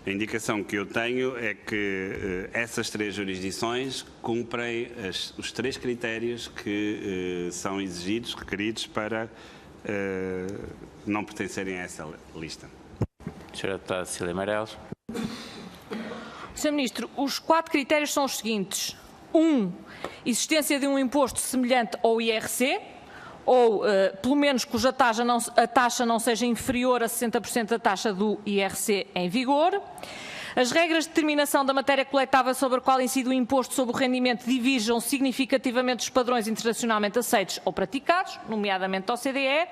A indicação que eu tenho é que essas três jurisdições cumprem os três critérios que são exigidos, requeridos para não pertencerem a essa lista. Senhora Deputada Cecília Meireles. Sr. Ministro, os 4 critérios são os seguintes. 1. Existência de um imposto semelhante ao IRC, ou pelo menos cuja taxa não seja inferior a 60% da taxa do IRC em vigor. As regras de determinação da matéria coletável sobre a qual incide o imposto sobre o rendimento diverjam significativamente dos padrões internacionalmente aceitos ou praticados, nomeadamente da OCDE.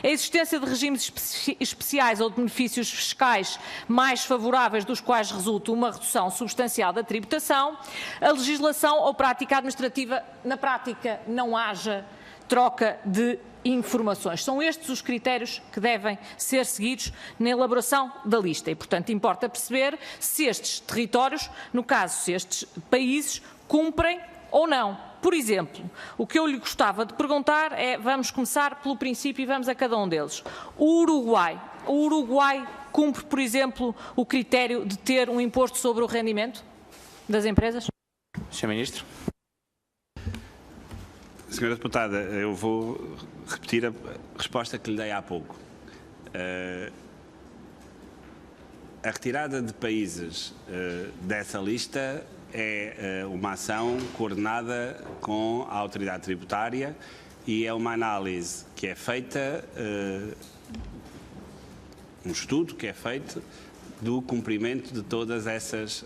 A existência de regimes especiais ou de benefícios fiscais mais favoráveis dos quais resulta uma redução substancial da tributação. A legislação ou prática administrativa, na prática, não haja troca de informações. São estes os critérios que devem ser seguidos na elaboração da lista e, portanto, importa perceber se estes territórios, no caso, se estes países, cumprem ou não. Por exemplo, o que eu lhe gostava de perguntar é, vamos começar pelo princípio e vamos a cada um deles. O Uruguai cumpre, por exemplo, o critério de ter um imposto sobre o rendimento das empresas? Sr. Ministro. Senhora Deputada, eu vou repetir a resposta que lhe dei há pouco. A retirada de países dessa lista é uma ação coordenada com a autoridade tributária e é uma análise que é feita, um estudo que é feito do cumprimento de todas essas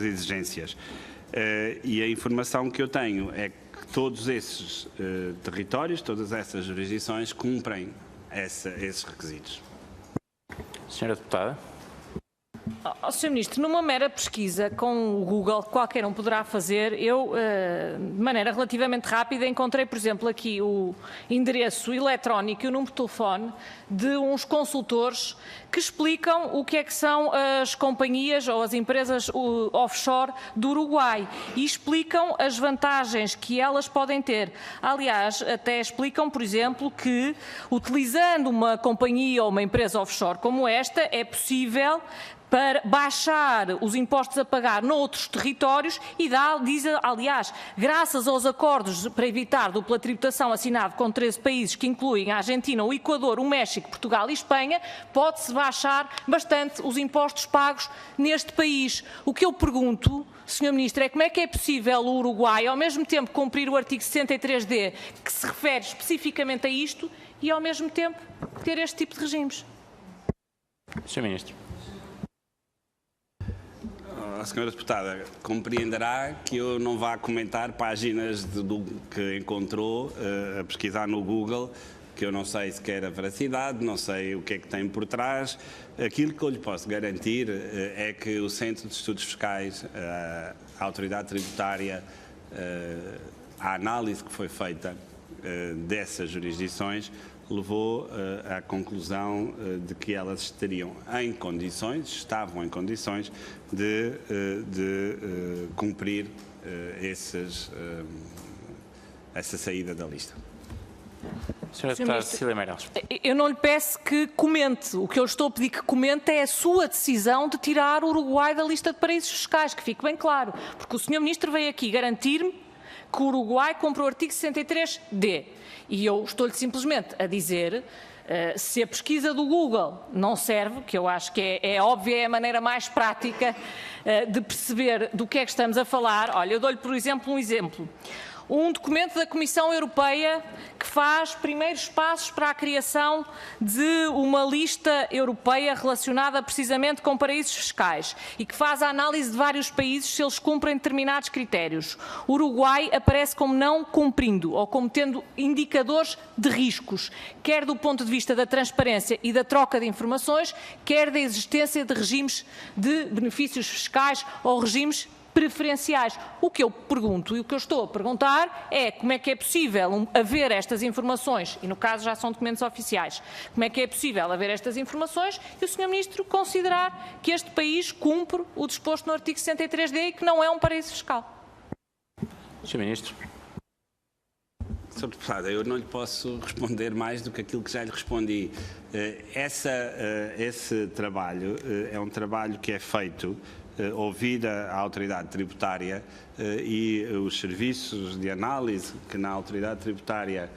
exigências. E a informação que eu tenho é que todos esses territórios, todas essas jurisdições cumprem esses requisitos. Senhora Deputada. Sr. Ministro, numa mera pesquisa com o Google, que qualquer um poderá fazer, eu, de maneira relativamente rápida, encontrei, por exemplo, aqui o endereço eletrónico e o número de telefone de uns consultores que explicam o que é que são as companhias ou as empresas offshore do Uruguai e explicam as vantagens que elas podem ter. Aliás, até explicam, por exemplo, que utilizando uma companhia ou uma empresa offshore como esta, é possível para baixar os impostos a pagar noutros territórios e diz, aliás, graças aos acordos para evitar dupla tributação assinado com 13 países que incluem a Argentina, o Equador, o México, Portugal e Espanha, pode-se baixar bastante os impostos pagos neste país. O que eu pergunto, Sr. Ministro, é como é que é possível o Uruguai, ao mesmo tempo, cumprir o artigo 63D, que se refere especificamente a isto, e ao mesmo tempo ter este tipo de regimes? Sr. Ministro. A senhora Deputada compreenderá que eu não vá comentar páginas que encontrou a pesquisar no Google, que eu não sei sequer a veracidade, não sei o que é que tem por trás. Aquilo que eu lhe posso garantir é que o Centro de Estudos Fiscais, a Autoridade Tributária, a análise que foi feita dessas jurisdições, levou à conclusão de que elas estavam em condições de cumprir essa saída da lista. Senhora Deputada Cecília Meireles. Eu não lhe peço que comente. O que eu estou a pedir que comente é a sua decisão de tirar o Uruguai da lista de paraísos fiscais, que fique bem claro. Porque o Sr. Ministro veio aqui garantir-me que o Uruguai cumpre o artigo 63D. E eu estou-lhe simplesmente a dizer, se a pesquisa do Google não serve, que eu acho que é óbvia, é a maneira mais prática de perceber do que é que estamos a falar. Olha, eu dou-lhe, por exemplo, um exemplo. Um documento da Comissão Europeia que faz primeiros passos para a criação de uma lista europeia relacionada precisamente com paraísos fiscais e que faz a análise de vários países se eles cumprem determinados critérios. O Uruguai aparece como não cumprindo ou como tendo indicadores de riscos, quer do ponto de vista da transparência e da troca de informações, quer da existência de regimes de benefícios fiscais ou regimes preferenciais. O que eu pergunto e o que eu estou a perguntar é como é que é possível haver estas informações, e no caso já são documentos oficiais, como é que é possível haver estas informações e o Sr. Ministro considerar que este país cumpre o disposto no artigo 63D e que não é um paraíso fiscal? Sr. Ministro. Sr. Deputado, eu não lhe posso responder mais do que aquilo que já lhe respondi. Esse trabalho é um trabalho que é feito ouvir a autoridade tributária e os serviços de análise que na autoridade tributária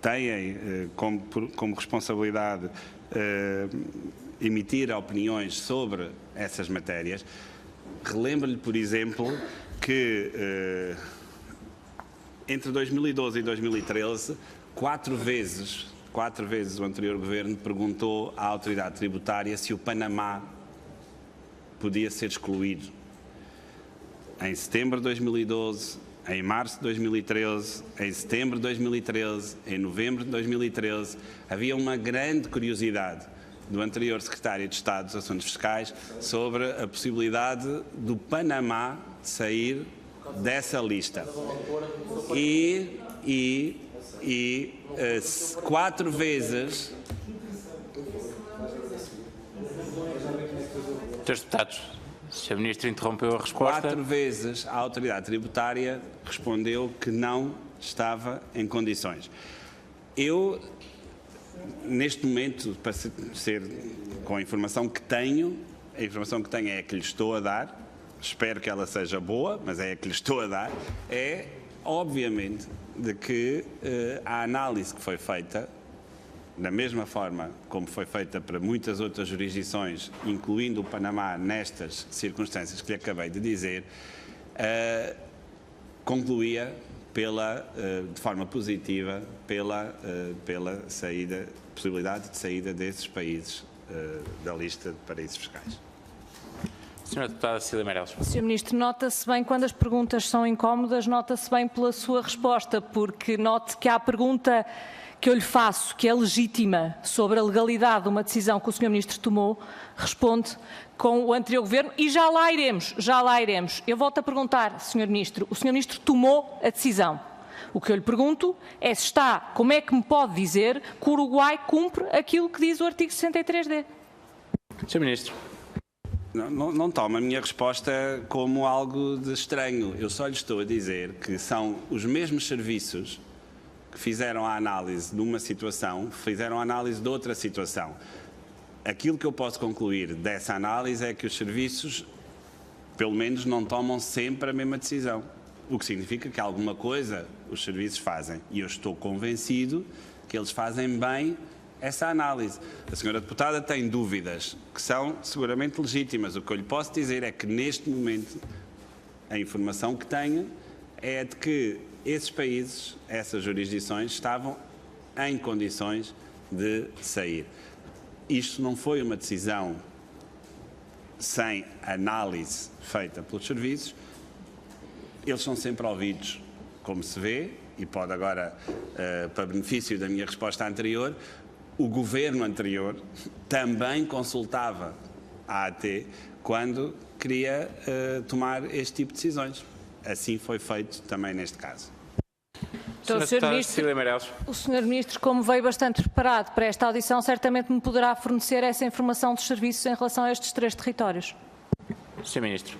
têm como responsabilidade emitir opiniões sobre essas matérias. Relembro-lhe, por exemplo, que entre 2012 e 2013, quatro vezes o anterior governo perguntou à autoridade tributária se o Panamá podia ser excluído. Em setembro de 2012, em março de 2013, em setembro de 2013, em novembro de 2013, havia uma grande curiosidade do anterior secretário de Estado dos Assuntos Fiscais sobre a possibilidade do Panamá sair dessa lista. Quatro vezes... Senhores deputados, o Sr. Ministro interrompeu a resposta. Quatro vezes a autoridade tributária respondeu que não estava em condições. Eu, neste momento, para ser com a informação que tenho é a que lhe estou a dar, espero que ela seja boa, mas é a que lhe estou a dar, é, obviamente, de que a análise que foi feita, da mesma forma como foi feita para muitas outras jurisdições, incluindo o Panamá, nestas circunstâncias que lhe acabei de dizer, concluía de forma positiva pela possibilidade de saída desses países da lista de paraísos fiscais. Senhora Deputada Cecília Meirelles. Sr. Ministro, nota-se bem quando as perguntas são incómodas, nota-se bem pela sua resposta, porque note que há a pergunta que eu lhe faço, que é legítima, sobre a legalidade de uma decisão que o Sr. Ministro tomou, responde com o anterior Governo e já lá iremos. Eu volto a perguntar, Sr. Ministro, o Sr. Ministro tomou a decisão. O que eu lhe pergunto é se como é que me pode dizer que o Uruguai cumpre aquilo que diz o artigo 63D? Sr. Ministro. Não toma a minha resposta como algo de estranho. Eu só lhe estou a dizer que são os mesmos serviços que fizeram a análise de uma situação, fizeram a análise de outra situação. Aquilo que eu posso concluir dessa análise é que os serviços, pelo menos, não tomam sempre a mesma decisão. O que significa que alguma coisa os serviços fazem. E eu estou convencido que eles fazem bem essa análise. A senhora deputada tem dúvidas que são seguramente legítimas. O que eu lhe posso dizer é que, neste momento, a informação que tenho é de que esses países, essas jurisdições, estavam em condições de sair. Isto não foi uma decisão sem análise feita pelos serviços. Eles são sempre ouvidos, como se vê, e pode agora, para benefício da minha resposta anterior, o governo anterior também consultava a AT quando queria tomar este tipo de decisões. Assim foi feito também neste caso. Então, o Sr. Ministro, como veio bastante preparado para esta audição, certamente me poderá fornecer essa informação dos serviços em relação a estes três territórios. Sr. Ministro.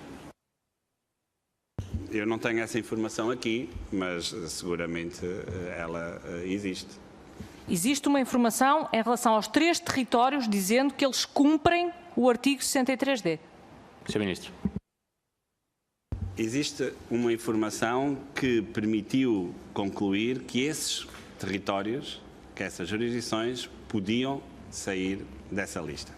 Eu não tenho essa informação aqui, mas seguramente ela existe. Existe uma informação em relação aos três territórios dizendo que eles cumprem o artigo 63D. Sr. Ministro. Existe uma informação que permitiu concluir que esses territórios, que essas jurisdições, podiam sair dessa lista.